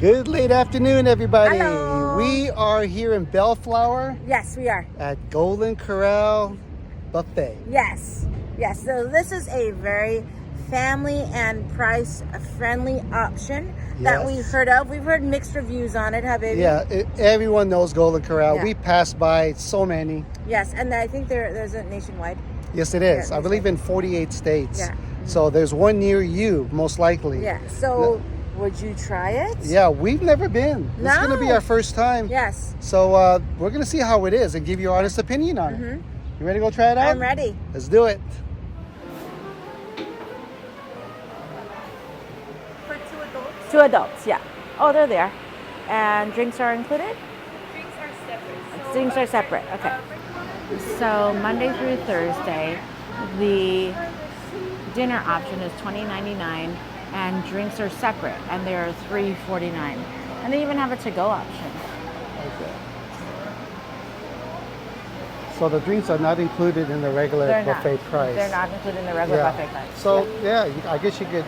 Good late afternoon, everybody. Hello. We are here in Bellflower Yes, we are. at Golden Corral Buffet. Yes. So this is a very family and price friendly option that we've Yes. heard of. We've heard mixed reviews on it, huh, baby? Yeah, everyone knows Golden Corral. Yeah. We passed by so many. Yes, and I think there's a nationwide. Yes, it is. Yeah, I believe in 48 states. Yeah. So there's one near you, most likely. Yeah. So would you try it? Yeah, we've never been. This is going to be No. our first time. Yes. So we're going to see how it is and give you your honest opinion on it. You ready to go try it out? I'm ready. Let's do it. For 2 adults? 2 adults, yeah. Oh, they're there. And drinks are included? Drinks are separate. Drinks are separate, okay. So Monday through Thursday, the dinner option is $20.99 and drinks are separate and they're $3.49. And they even have a to-go option. Okay. So the drinks are not included in the regular buffet price. They're not included in the regular buffet price. So I guess you could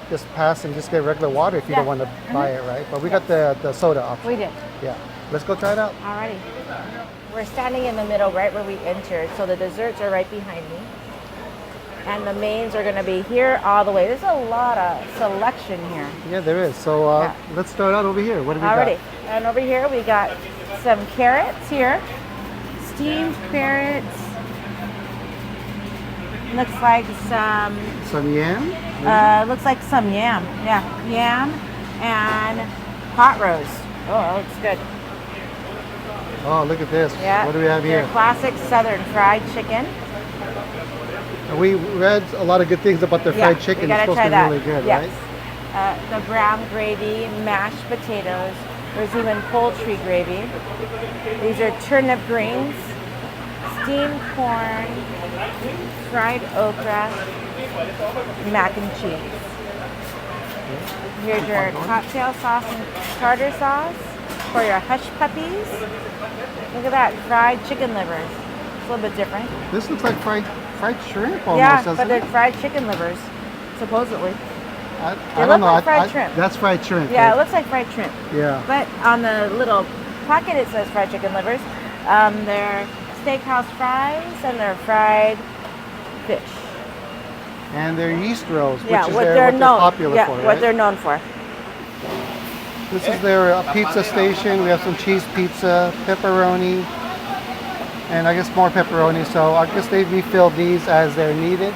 just pass and just get regular water if you don't want to buy it, right? But we got the soda option. We did. Yeah. Let's go try it out. Alrighty. We're standing in the middle right where we entered, so the desserts are right behind me. And the mains are going to be here all the way. There's a lot of selection here. Yeah, there is. So let's start out over here. What do we Alrighty. got? And over here we got some carrots here. Steamed carrots. Looks like Some yam? looks like some yam. Yeah, yam and pot roast. Oh, that looks good. Oh, look at this. Yeah. What do we have Your here? classic southern fried chicken. We read a lot of good things about their fried chicken. You It's gotta supposed try to be that. really good, Yes. right? The brown gravy, mashed potatoes. There's even poultry gravy. These are turnip greens, steamed corn, fried okra, mac and cheese. Here's your cocktail sauce and tartar sauce for your hush puppies. Look at that, fried chicken livers. It's a little bit different. This looks like fried shrimp almost, Yeah, doesn't but they're it? fried chicken livers, supposely. I They don't look know. like fried shrimp. That's fried shrimp. Yeah, it right? looks like fried shrimp. Yeah. But on the little packet it says fried chicken livers. They're steakhouse fries and they're fried fish. And they're yeast rolls, which Yeah, is what what they're they're known. popular Yeah, for, what right? they're known for. This is their pizza station. We have some cheese pizza, pepperoni, and I guess more pepperoni. So I guess they refill these as they're needed.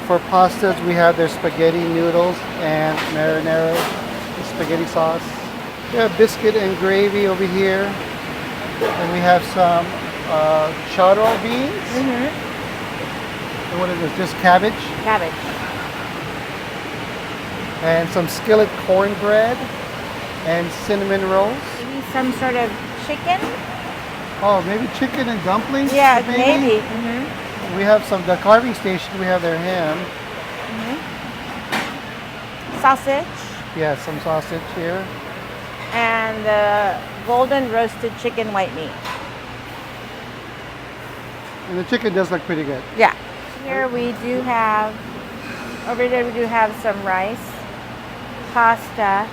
For pastas, we have their spaghetti noodles and marinara spaghetti sauce. We have biscuit and gravy over here. And we have some charro beans. And what is this? Just cabbage. Cabbage. And some skillet cornbread and cinnamon rolls. Maybe some sort of chicken? Oh, maybe chicken and dumplings? Yeah, maybe. We have the carving station, we have their ham. Sausage. Yeah, some sausage here. And the golden roasted chicken white meat. And the chicken does look pretty good. Yeah. Here we do have, over there we do have some rice, pasta.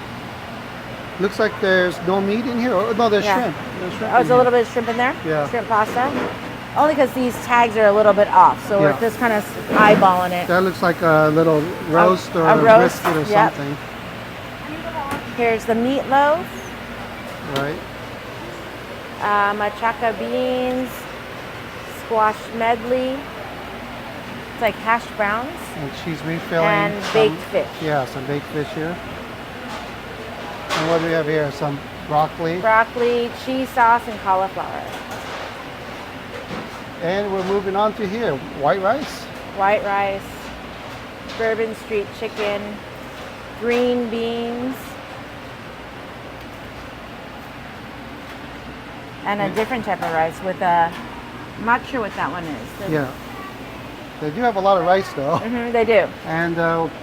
Looks like there's no meat in here. Oh, no, there's shrimp. There's shrimp Oh, there's in a little here. bit of shrimp in there? Yeah. Shrimp pasta? Only because these tags are a little bit off, so we're just kind of eyeballing it. That looks like a little roast or a a roast, brisket or yep. something. Here's the meatloaf, Right. machaca beans, squash medley. It's like hash browns. And she's refilling. And some- baked fish. Yeah, some baked fish here. And what do we have here? Some broccoli. Broccoli, cheese sauce, and cauliflower. And we're moving on to here. White rice. White rice, Bourbon Street chicken, green beans, and a different type of rice with a, I'm not sure what that one is. Yeah. They do have a lot of rice though. They do. And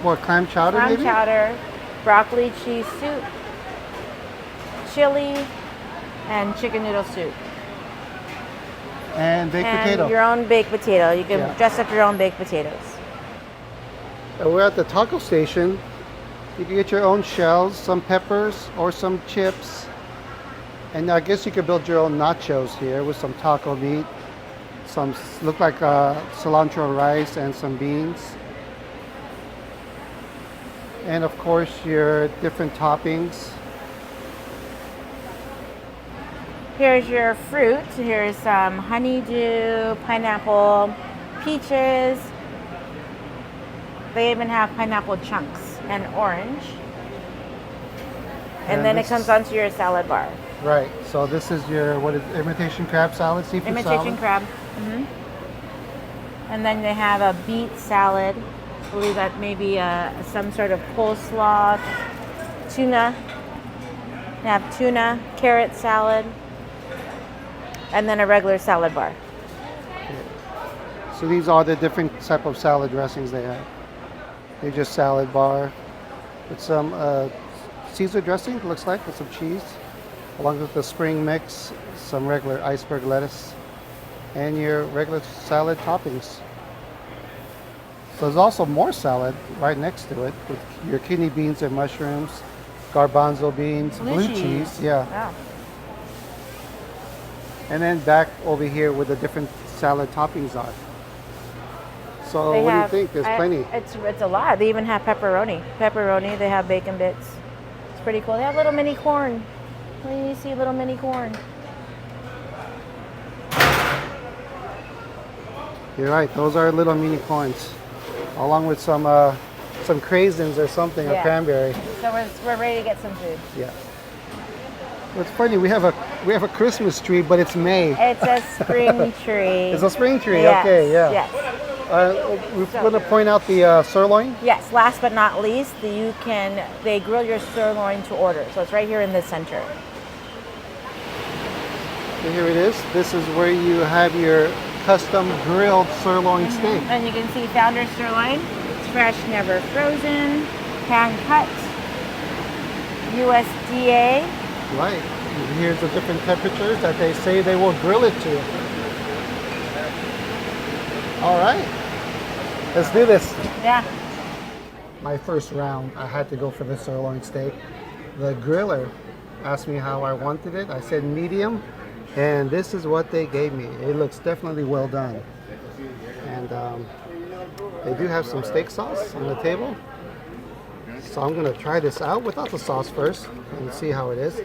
what, clam chowder Clam maybe? chowder, broccoli cheese soup, chili, and chicken noodle soup. And baked and potato. your own baked potato. You can Yeah. dress up your own baked potatoes. We're at the taco station. You can get your own shells, some peppers, or some chips. And I guess you could build your own nachos here with some taco meat, some look like cilantro rice, and some beans. And of course your different toppings. Here's your fruit. Here's some honeydew, pineapple, peaches. They even have pineapple chunks and orange. And then it comes onto your salad bar. Right. So this is your, what is imitation crab salad, seafood Imitation salad? crab. And then they have a beet salad. I believe that maybe some sort of coleslaw, tuna. They have tuna, carrot salad, and then a regular salad bar. So these are the different type of salad dressings they have. They just salad bar with some Caesar dressing, it looks like, with some cheese, along with the spring mix, some regular iceberg lettuce, and your regular salad toppings. So there's also more salad right next to it with your kidney beans and mushrooms, garbanzo beans, blue cheese. Yeah. Wow. And then back over here where the different salad toppings are. So They what have- do you think? There's plenty. It's a lot. They even have pepperoni. They have bacon bits. It's pretty cool. They have little mini corn. When you see little mini corn. You're right. Those are little mini corns, along with some craisins or something, or Yeah. cranberry. So we're ready to get some food. Yeah. It's funny. We have a Christmas tree, but it's May. It's a spring tree. It's a spring tree. Yes, Okay. Yeah. Yes. We're going to point out the sirloin. Yes. Last but not least, they grill your sirloin to order. So it's right here in the center. And here it is. This is where you have your custom grilled sirloin steak. And you can see Founder Sirloin. It's fresh, never frozen, hand cut, USDA. Right. And here's the different temperatures that they say they will grill it to. All right. Let's do this. Yeah. My first round, I had to go for the sirloin steak. The griller asked me how I wanted it. I said medium, and this is what they gave me. It looks definitely well done. And they do have some steak sauce on the table. So I'm gonna try this out without the sauce first and see how it is.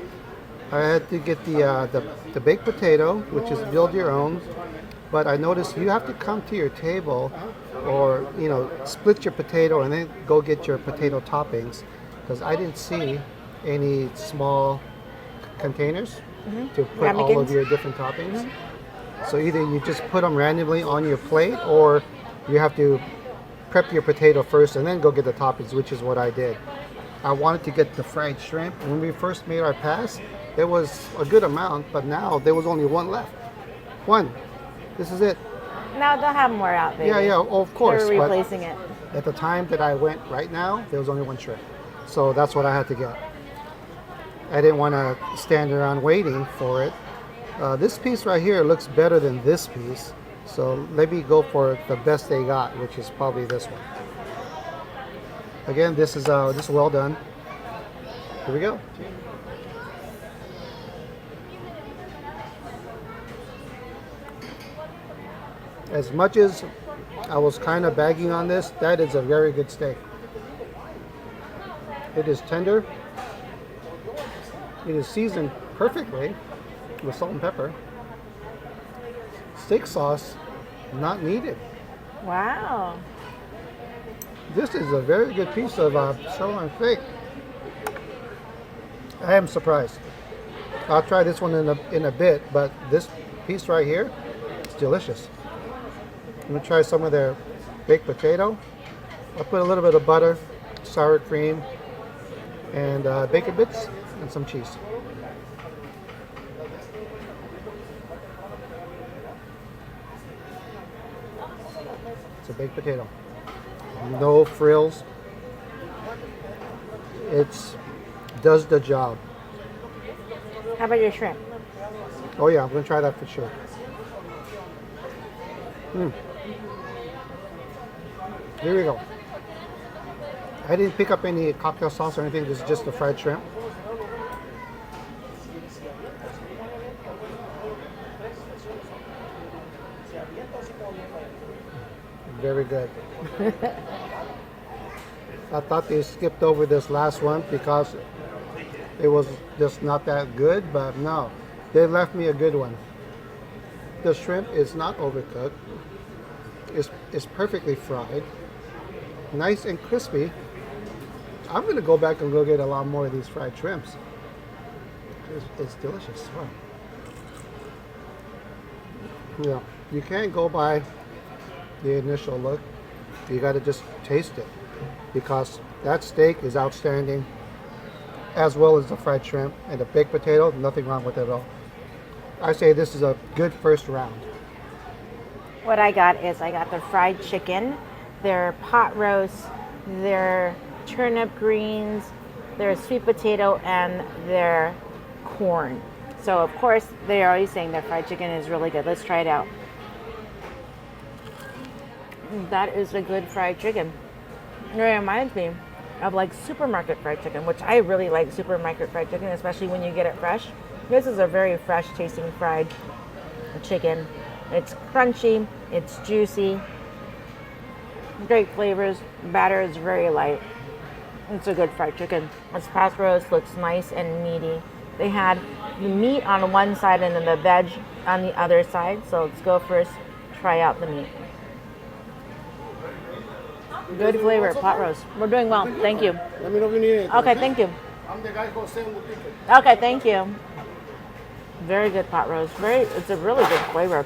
I had to get the baked potato, which is build your own. But I noticed you have to come to your table, or split your potato and then go get your potato toppings, because I didn't see any small containers to put all of Ramekins. your different toppings. So either you just put them randomly on your plate, or you have to prep your potato first and then go get the toppings, which is what I did. I wanted to get the fried shrimp. When we first made our pass, there was a good amount, but now there was only one left. One. This is it. Now they'll have more out there. Yeah, of course. They're but replacing it. at the time that I went right now, there was only one shrimp. So that's what I had to get. I didn't want to stand around waiting for it. This piece right here looks better than this piece. So let me go for the best they got, which is probably this one. Again, this is well done. Here we go. As much as I was kind of bagging on this, that is a very good steak. It is tender. It is seasoned perfectly with salt and pepper. Steak sauce, not needed. Wow. This is a very good piece of sirloin steak. I am surprised. I'll try this one in a bit, but this piece right here, it's delicious. I'm gonna try some of their baked potato. I'll put a little bit of butter, sour cream, and bacon bits, and some cheese. It's a baked potato. No frills. It does the job. How about your shrimp? Oh yeah, I'm gonna try that for sure. Here we go. I didn't pick up any cocktail sauce or anything. This is just the fried shrimp. Very good. I thought they skipped over this last one because it was just not that good, but no, they left me a good one. The shrimp is not overcooked. It's perfectly fried, nice and crispy. I'm gonna go back and go get a lot more of these fried shrimps. It's delicious. Wow. Yeah, you can't go by the initial look. You got to just taste it because that steak is outstanding, as well as the fried shrimp and the baked potato. Nothing wrong with it at all. I say this is a good first round. What I got is I got the fried chicken, their pot roast, their turnip greens, their sweet potato, and their corn. So of course they're already saying their fried chicken is really good. Let's try it out. That is a good fried chicken. It reminds me of like supermarket fried chicken, which I really like supermarket fried chicken, especially when you get it fresh. This is a very fresh tasting fried chicken. It's crunchy, it's juicy, great flavors, batter is very light. It's a good fried chicken. This pot roast looks nice and meaty. They had the meat on one side and then the veg on the other side. So let's go first, try out the meat. Good flavor, pot roast. We're doing well, thank you. Let me know if you need anything. Okay, thank you. I'm the guy who's selling the ticket. Okay, thank you. Very good pot roast. It's a really good flavor.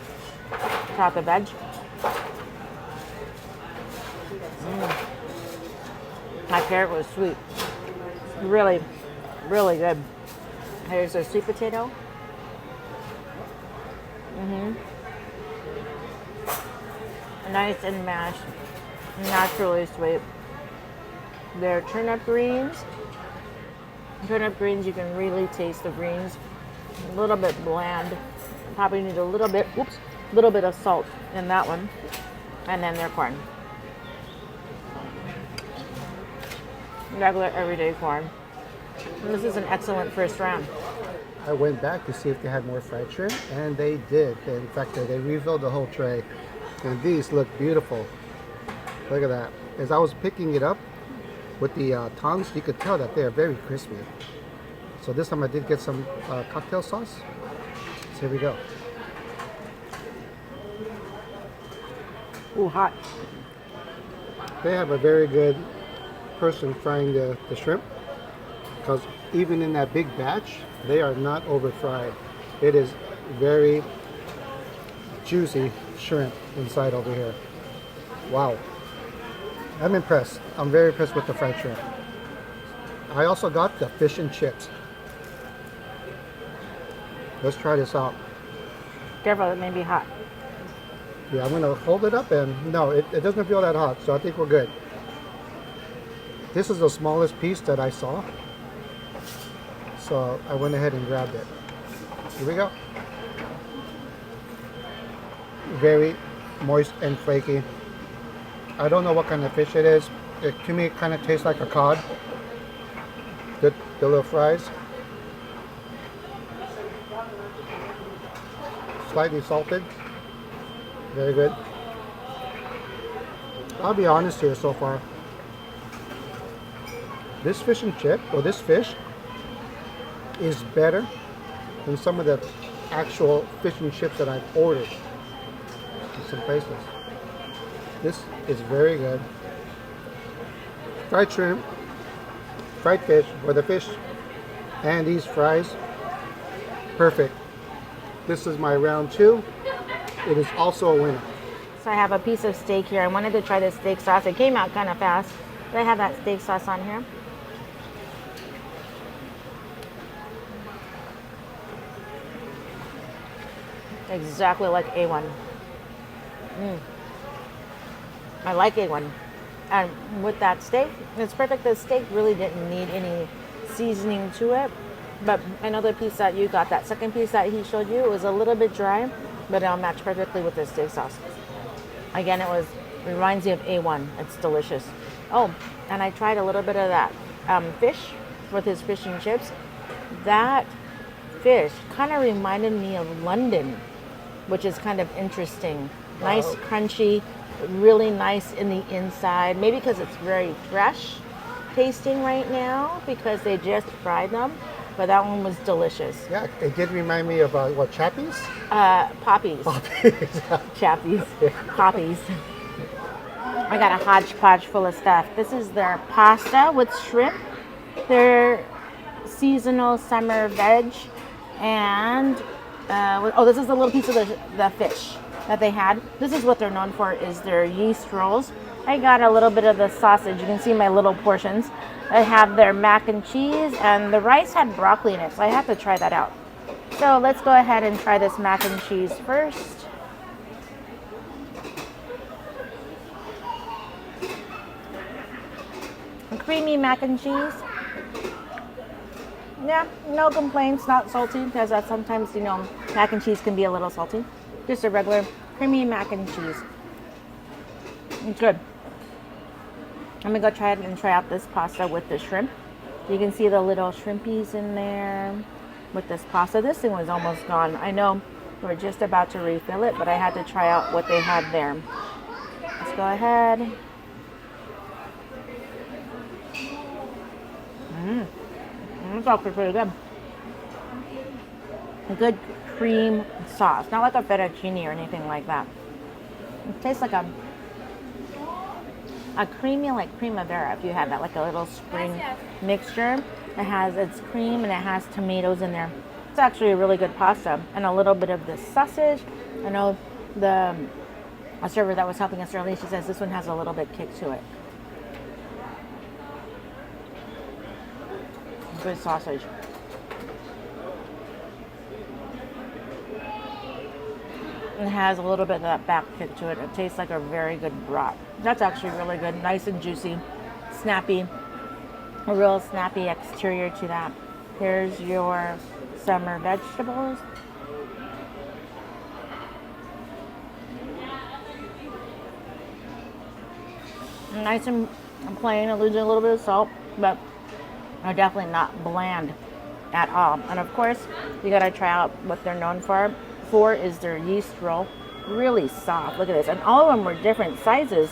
Try out the veg. My carrot was sweet. Really, really good. Here's a sweet potato. Nice and mashed. Naturally sweet. They're turnip greens. Turnip greens, you can really taste the greens. A little bit bland. Probably need a little bit of salt in that one. And then their corn. Regular everyday corn. And this is an excellent first round. I went back to see if they had more fried shrimp, and they did. In fact, they refilled the whole tray. And these look beautiful. Look at that. As I was picking it up with the tongs, you could tell that they are very crispy. So this time I did get some cocktail sauce. So here we go. Ooh, hot. They have a very good person frying the shrimp, because even in that big batch, they are not over fried. It is very juicy shrimp inside over here. Wow. I'm impressed. I'm very impressed with the fried shrimp. I also got the fish and chips. Let's try this out. Careful, it may be hot. Yeah, I'm gonna hold it up, and no, it doesn't feel that hot, so I think we're good. This is the smallest piece that I saw, so I went ahead and grabbed it. Here we go. Very moist and flaky. I don't know what kind of fish it is. To me, it kind of tastes like a cod. The little fries. Slightly salted. Very good. I'll be honest here so far. This fish and chip, or this fish, is better than some of the actual fish and chips that I've ordered in some places. This is very good. Fried shrimp, fried fish, or the fish, and these fries, perfect. This is my round 2. It is also a winner. So I have a piece of steak here. I wanted to try the steak sauce. It came out kind of fast. But I have that steak sauce on here. Exactly like A1. I like A1. And with that steak, it's perfect. The steak really didn't need any seasoning to it. But another piece that you got, that second piece that he showed you, was a little bit dry, but it'll match perfectly with the steak sauce. Again, it reminds me of A1. It's delicious. Oh, and I tried a little bit of that fish with his fish and chips. That fish kind of reminded me of London, which is kind of interesting. Nice, crunchy, really nice in the inside. Maybe because it's very fresh tasting right now because they just fried them. But that one was delicious. Yeah, it did remind me of what, Chappies? Poppies. Poppies. Chappies. Poppies. I got a hodgepodge full of stuff. This is their pasta with shrimp, their seasonal summer veg, and this is a little piece of the fish that they had. This is what they're known for, is their yeast rolls. I got a little bit of the sausage. You can see my little portions. I have their mac and cheese, and the rice had broccoli in it, so I have to try that out. So let's go ahead and try this mac and cheese first. Creamy mac and cheese. Yeah, no complaints, not salty, because sometimes, mac and cheese can be a little salty. Just a regular creamy mac and cheese. It's good. I'm gonna go try it and try out this pasta with the shrimp. You can see the little shrimpies in there with this pasta. This thing was almost gone. I know we're just about to refill it, but I had to try out what they had there. Let's go ahead. It's actually pretty good. A good cream sauce, not like a fettuccine or anything like that. It tastes like a creamy, like primavera, if you had that, like a little spring mixture. It has its cream and it has tomatoes in there. It's actually a really good pasta, and a little bit of the sausage. I know a server that was helping us earlier, she says this one has a little bit kick to it. Good sausage. It has a little bit of that back kick to it. It tastes like a very good broth. That's actually really good. Nice and juicy, snappy. A real snappy exterior to that. Here's your summer vegetables. Nice and plain. It loses a little bit of salt, but are definitely not bland at all. And of course, you gotta try out what they're known for is their yeast roll. Really soft. Look at this. And all of them were different sizes,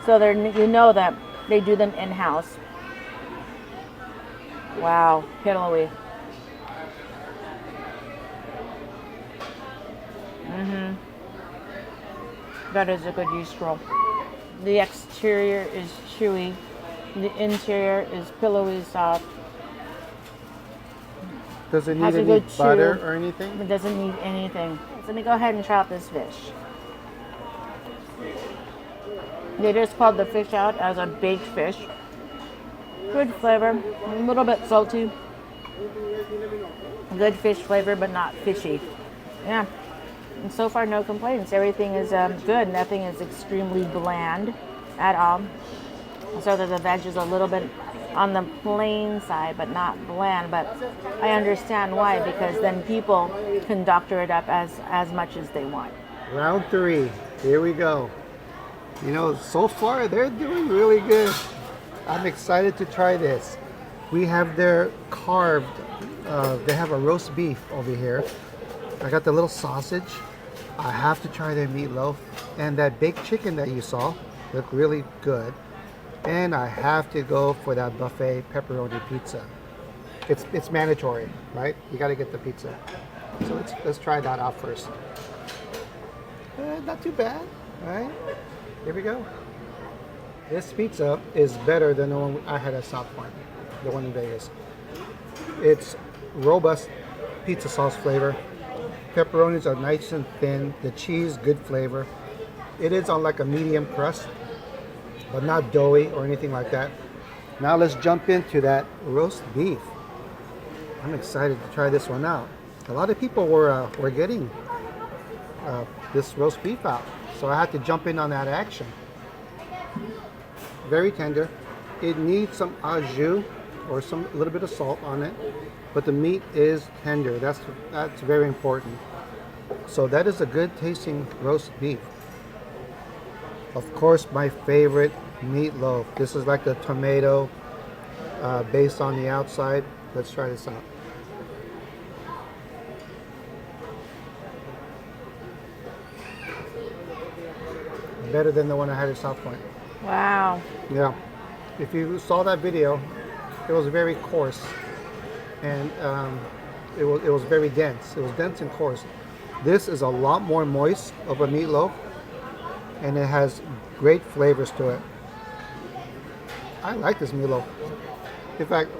so they're, that they do them in-house. Wow, pillowy. That is a good yeast roll. The exterior is chewy. The interior is pillowy soft. Does it need any butter or anything? It doesn't need anything. So let me go ahead and try out this fish. They just called the fish out as a baked fish. Good flavor, a little bit salty. Good fish flavor, but not fishy. Yeah, and so far no complaints. Everything is good. Nothing is extremely bland at all. So that the veg is a little bit on the plain side, but not bland. But I understand why, because then people can doctor it up as much as they want. Round 3, here we go. So far they're doing really good. I'm excited to try this. We have their carved, they have a roast beef over here. I got the little sausage. I have to try their meatloaf. And that baked chicken that you saw looked really good. And I have to go for that buffet pepperoni pizza. It's mandatory, right? You got to get the pizza. So let's try that out first. Not too bad, all right? Here we go. This pizza is better than the one I had at South Point, the one in Vegas. It's robust pizza sauce flavor. Pepperonis are nice and thin. The cheese, good flavor. It is on like a medium crust, but not doughy or anything like that. Now let's jump into that roast beef. I'm excited to try this one out. A lot of people were getting this roast beef out, so I had to jump in on that action. Very tender. It needs some au jus or a little bit of salt on it, but the meat is tender. That's very important. So that is a good tasting roast beef. Of course, my favorite meatloaf. This is like the tomato based on the outside. Let's try this out. Better than the one I had at South Point. Wow. Yeah. If you saw that video, it was very coarse, and it was very dense. It was dense and coarse. This is a lot more moist of a meatloaf, and it has great flavors to it. I like this meatloaf. In fact,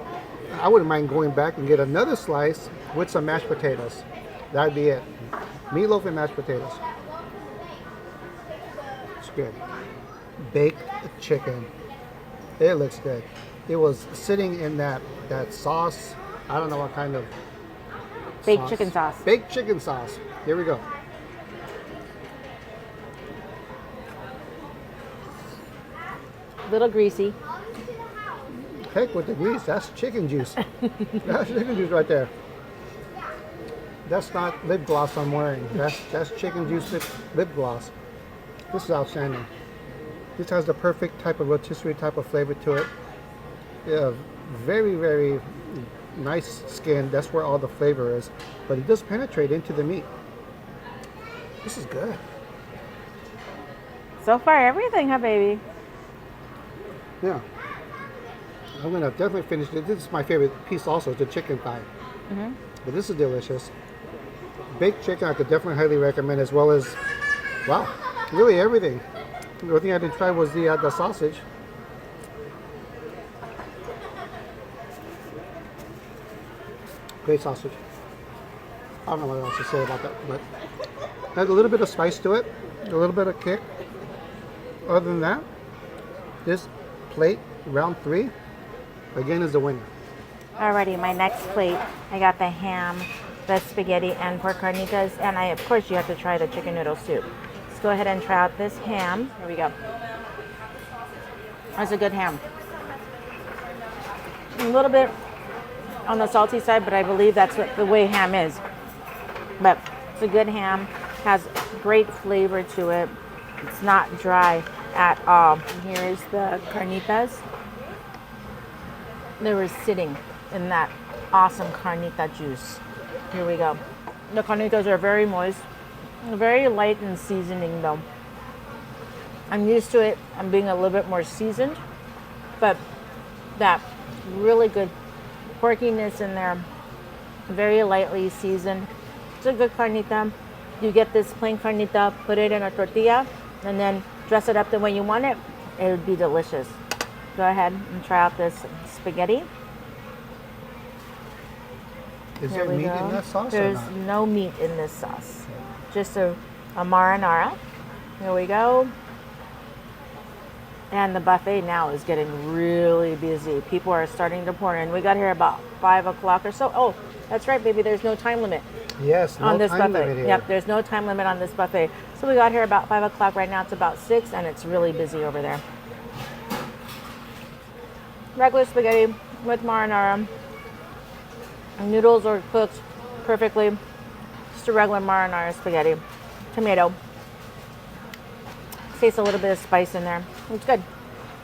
I wouldn't mind going back and get another slice with some mashed potatoes. That'd be it. Meatloaf and mashed potatoes. It's good. Baked chicken. It looks good. It was sitting in that sauce. I don't know what kind of Baked chicken sauce. Baked chicken sauce. Here we go. Little greasy. Heck with the grease. That's chicken juice. That's chicken juice right there. That's not lip gloss I'm wearing. That's chicken juice lip gloss. This is outstanding. This has the perfect type of rotisserie type of flavor to it. Yeah, very, very nice skin. That's where all the flavor is. But it does penetrate into the meat. This is good. So far, everything, huh, baby? Yeah. I'm going to definitely finish it. This is my favorite piece also, the chicken thigh. Mm-hmm. But this is delicious. Baked chicken I could definitely highly recommend, as well as, wow, really everything. The only thing I didn't try was the sausage. Great sausage. I don't know what else to say about that, but has a little bit of spice to it, a little bit of kick. Other than that, this plate, round 3, again is the winner. Alrighty, my next plate, I got the ham, the spaghetti, and pork carnitas, and of course you have to try the chicken noodle soup. Let's go ahead and try out this ham. Here we go. That's a good ham. A little bit on the salty side, but I believe that's what the way ham is. But it's a good ham, has great flavor to it. It's not dry at all. And here's the carnitas. They were sitting in that awesome carnita juice. Here we go. The carnitas are very moist, very light in seasoning though. I'm used to it. I'm being a little bit more seasoned, but that really good porkiness in there, very lightly seasoned. It's a good carnita. You get this plain carnita, put it in a tortilla, and then dress it up the way you want it. It would be delicious. Go ahead and try out this spaghetti. Is there meat in that sauce? There's or not? no meat in this sauce. Just a marinara. Here we go. And the buffet now is getting really busy. People are starting to pour in. We got here about 5 o'clock or so. Oh, that's right, baby. There's no time limit. Yes, no on this time buffet. limit here. Yep, there's no time limit on this buffet. So we got here about 5 o'clock. Right now it's about 6, and it's really busy over there. Regular spaghetti with marinara. Noodles are cooked perfectly. Just a regular marinara spaghetti. Tomato. Tastes a little bit of spice in there. It's good.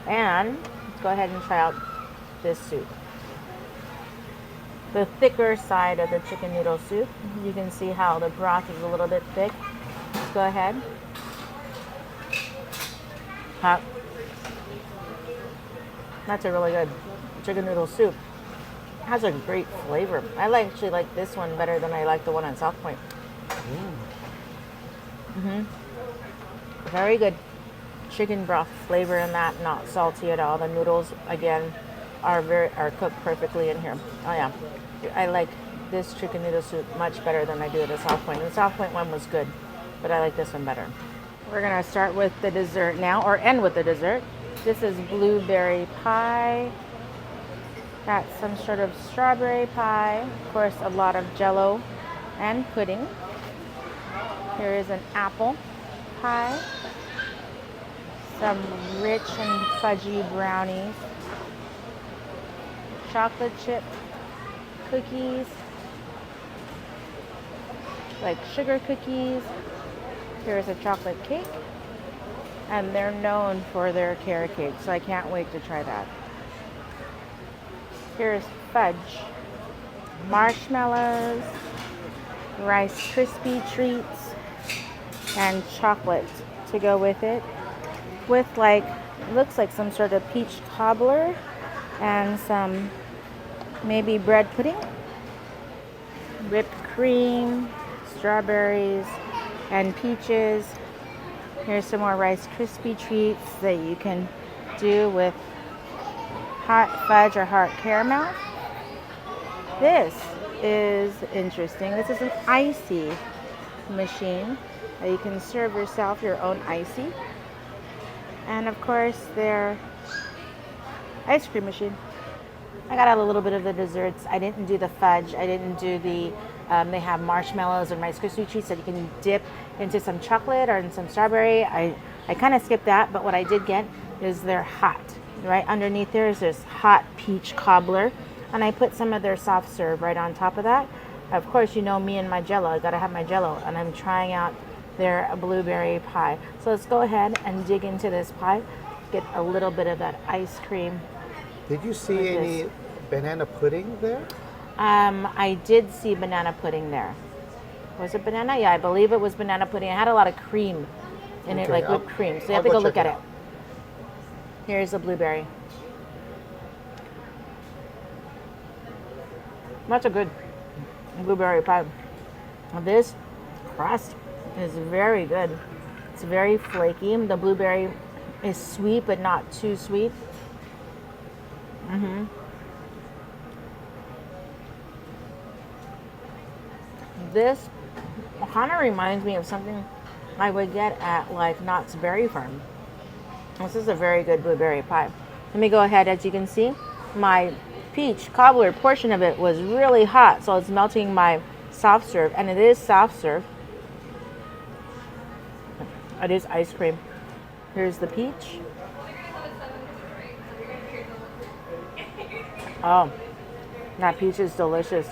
And let's go ahead and try out this soup. The thicker side of the chicken noodle soup. You can see how the broth is a little bit thick. Let's go ahead. Hot. That's a really good chicken noodle soup. It has a great flavor. I actually like this one better than I like the one on South Point. Very good chicken broth flavor in that, not salty at all. The noodles again are cooked perfectly in here. Oh yeah, I like this chicken noodle soup much better than I do the South Point. The South Point one was good, but I like this one better. We're gonna start with the dessert now, or end with the dessert. This is blueberry pie. Got some sort of strawberry pie. Of course, a lot of jello and pudding. Here is an apple pie. Some rich and fudgy brownies. Chocolate chip cookies. Like sugar cookies. Here's a chocolate cake. And they're known for their carrot cake, so I can't wait to try that. Here's fudge, marshmallows, Rice Krispie treats, and chocolate to go with it. With like, looks like some sort of peach cobbler and some maybe bread pudding, whipped cream, strawberries, and peaches. Here's some more Rice Krispie treats that you can do with hot fudge or hot caramel. This is interesting. This is an icy machine that you can serve yourself your own icy. And of course, their ice cream machine. I got a little bit of the desserts. I didn't do the fudge. I didn't do the, they have marshmallows and Rice Krispie treats that you can dip into some chocolate or in some strawberry. I kind of skipped that, but what I did get is their hot. Right underneath there is this hot peach cobbler. And I put some of their soft serve right on top of that. Of course, you know me and my Jell-O. I gotta have my Jell-O. And I'm trying out their blueberry pie. So let's go ahead and dig into this pie. Get a little bit of that ice cream. Did you see any banana pudding there? I did see banana pudding there. Was it banana? Yeah, I believe it was banana pudding. It had a lot of cream in it, like whipped cream. So you have to go look at it. Here's the blueberry. That's a good blueberry pie. This crust is very good. It's very flaky. The blueberry is sweet, but not too sweet. This kind of reminds me of something I would get at like Knott's Berry Farm. This is a very good blueberry pie. Let me go ahead. As you can see, my peach cobbler portion of it was really hot, so it's melting my soft serve, and it is soft serve. It is ice cream. Here's the peach. Oh, that peach is delicious.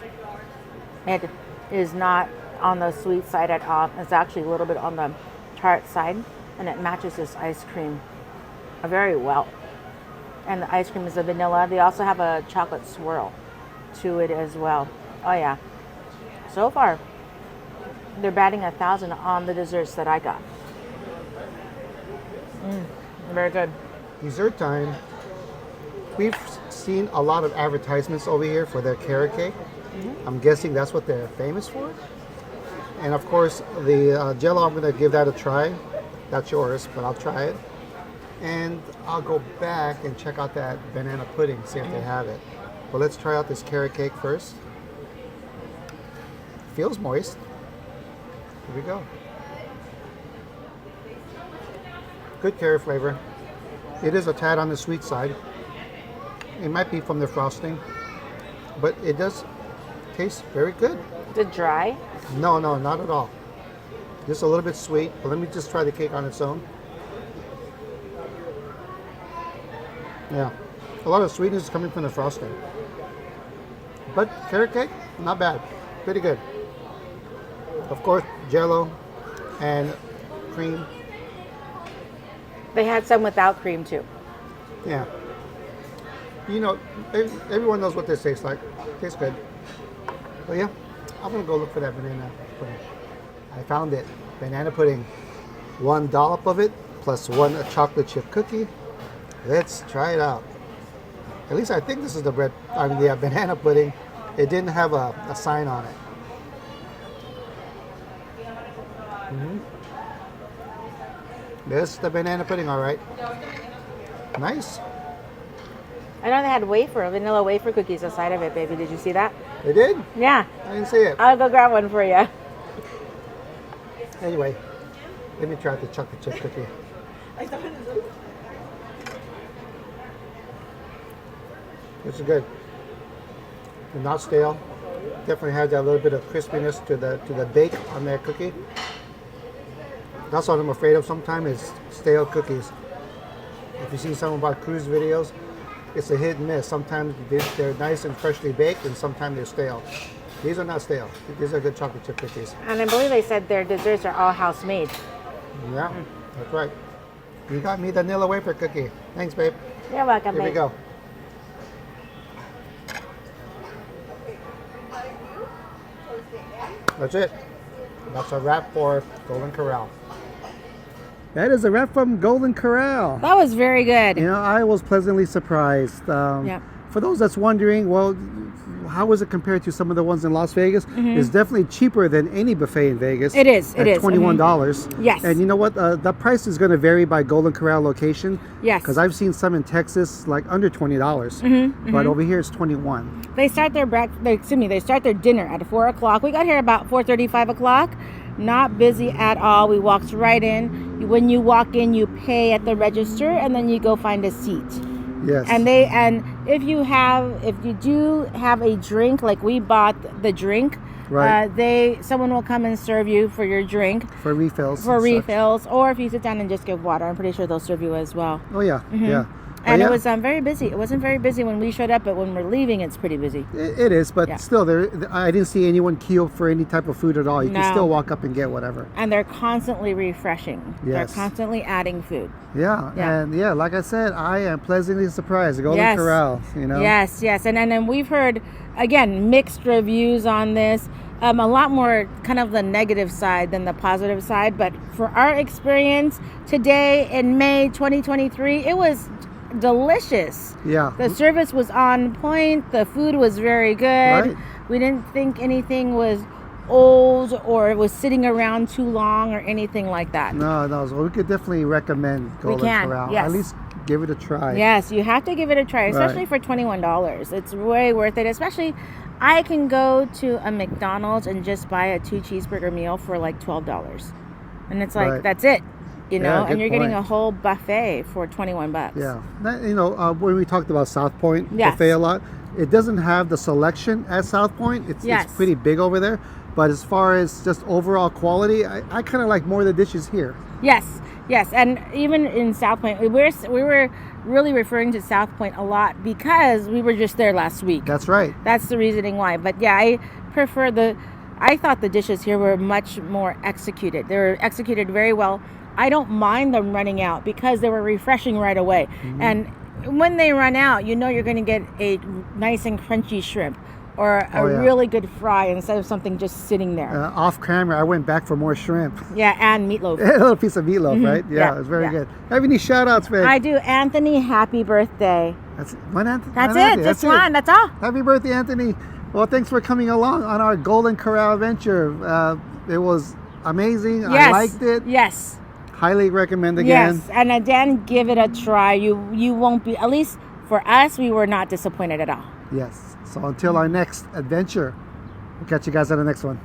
It is not on the sweet side at all. It's actually a little bit on the tart side, and it matches this ice cream very well. And the ice cream is a vanilla. They also have a chocolate swirl to it as well. Oh yeah. So far, they're batting 1,000 on the desserts that I got. Very good. Dessert time. We've seen a lot of advertisements over here for their carrot cake. I'm guessing that's what they're famous for. And of course, the Jell-O, I'm going to give that a try. That's yours, but I'll try it. And I'll go back and check out that banana pudding, see if they have it. But let's try out this carrot cake first. Feels moist. Here we go. Good carrot flavor. It is a tad on the sweet side. It might be from the frosting, but it does taste very good. Is it dry? No, not at all. Just a little bit sweet, but let me just try the cake on its own. Yeah, a lot of sweetness is coming from the frosting. But carrot cake, not bad. Pretty good. Of course, Jell-O and cream. They had some without cream too. Yeah. You know, everyone knows what this tastes like. Tastes good. But yeah, I'm gonna go look for that banana pudding. I found it. Banana pudding. 1 dollop of it plus 1 chocolate chip cookie. Let's try it out. At least I think this is the banana pudding. It didn't have a sign on it. This is the banana pudding, all right. Nice. I know they had vanilla wafer cookies aside of it, baby. Did you see that? They did? Yeah. I didn't see it. I'll go grab one for you. Anyway, let me try the chocolate chip cookie. This is good. They're not stale. Definitely has that little bit of crispiness to the bake on that cookie. That's what I'm afraid of sometimes is stale cookies. If you see some of our cruise videos, it's a hit and miss. Sometimes they're nice and freshly baked, and sometimes they're stale. These are not stale. These are good chocolate chip cookies. And I believe they said their desserts are all house made. Yeah, that's right. You got me the vanilla wafer cookie. Thanks, babe. You're welcome, Here we babe. go. That's it. That's a wrap for Golden Corral. That is a wrap from Golden Corral. That was very good. You know, I was pleasantly surprised. Yep. For those that's wondering, well, how is it compared to some of the ones in Las Vegas? It's definitely cheaper than any buffet in Vegas. It is. At $21. Yes. And you know what? The price is going to vary by Golden Corral location. Yes. Because I've seen some in Texas like under $20, but over here it's 21. They start their they start their dinner at 4 o'clock. We got here about 4:30, 5 o'clock. Not busy at all. We walked right in. When you walk in, you pay at the register, and then you go find a seat. Yes. And if you do have a drink, like we bought the drink, right. Someone will come and serve you for your drink. For refills. For refills, or if you sit down and just give water, I'm pretty sure they'll serve you as well. Oh yeah, yeah. And yeah. it was very busy. It wasn't very busy when we showed up, but when we're leaving, it's pretty busy. It is, but still, I didn't see anyone queue up for any type of food at all. You can still walk up and get whatever. And they're constantly refreshing. Yes. They're constantly adding food. Yeah, and like I said, I am pleasantly surprised. Golden Corral, you know. Yes, and then we've heard again mixed reviews on this. A lot more kind of the negative side than the positive side. But for our experience today in May 2023, it was delicious. Yeah. The service was on point. The food was very good. Right. We didn't think anything was old or it was sitting around too long or anything like that. No. So we could definitely recommend Golden Corral. Yes. At least give it a try. Yes, you have to give it a try, especially for $21. It's way worth it. Especially, I can go to a McDonald's and just buy a 2 cheeseburger meal for like $12, and it's like that's it. You know, and you're getting a whole buffet for $21. Yeah. When we talked about South Point buffet a lot, it doesn't have the selection at South Point. It's pretty big over there. But as far as just overall quality, I kind of like more of the dishes here. Yes. And even in South Point, we were really referring to South Point a lot because we were just there last week. That's right. That's the reasoning why. But yeah, I thought the dishes here were much more executed. They were executed very well. I don't mind them running out because they were refreshing right away. And when they run out, you know you're going to get a nice and crunchy shrimp or a really good fry instead of something just sitting there. Off camera, I went back for more shrimp. Yeah, and meatloaf. A little piece of meatloaf, right? Yeah, it was very good. Have any shout outs, babe? I do. Anthony, happy birthday. That's it. That's one. That's all. Happy birthday, Anthony. Well, thanks for coming along on our Golden Corral adventure. It was amazing. I liked it. Yes. Highly recommend again. Yes, and again, give it a try. You won't be, at least for us, we were not disappointed at all. Yes. So until our next adventure, we'll catch you guys on the next one.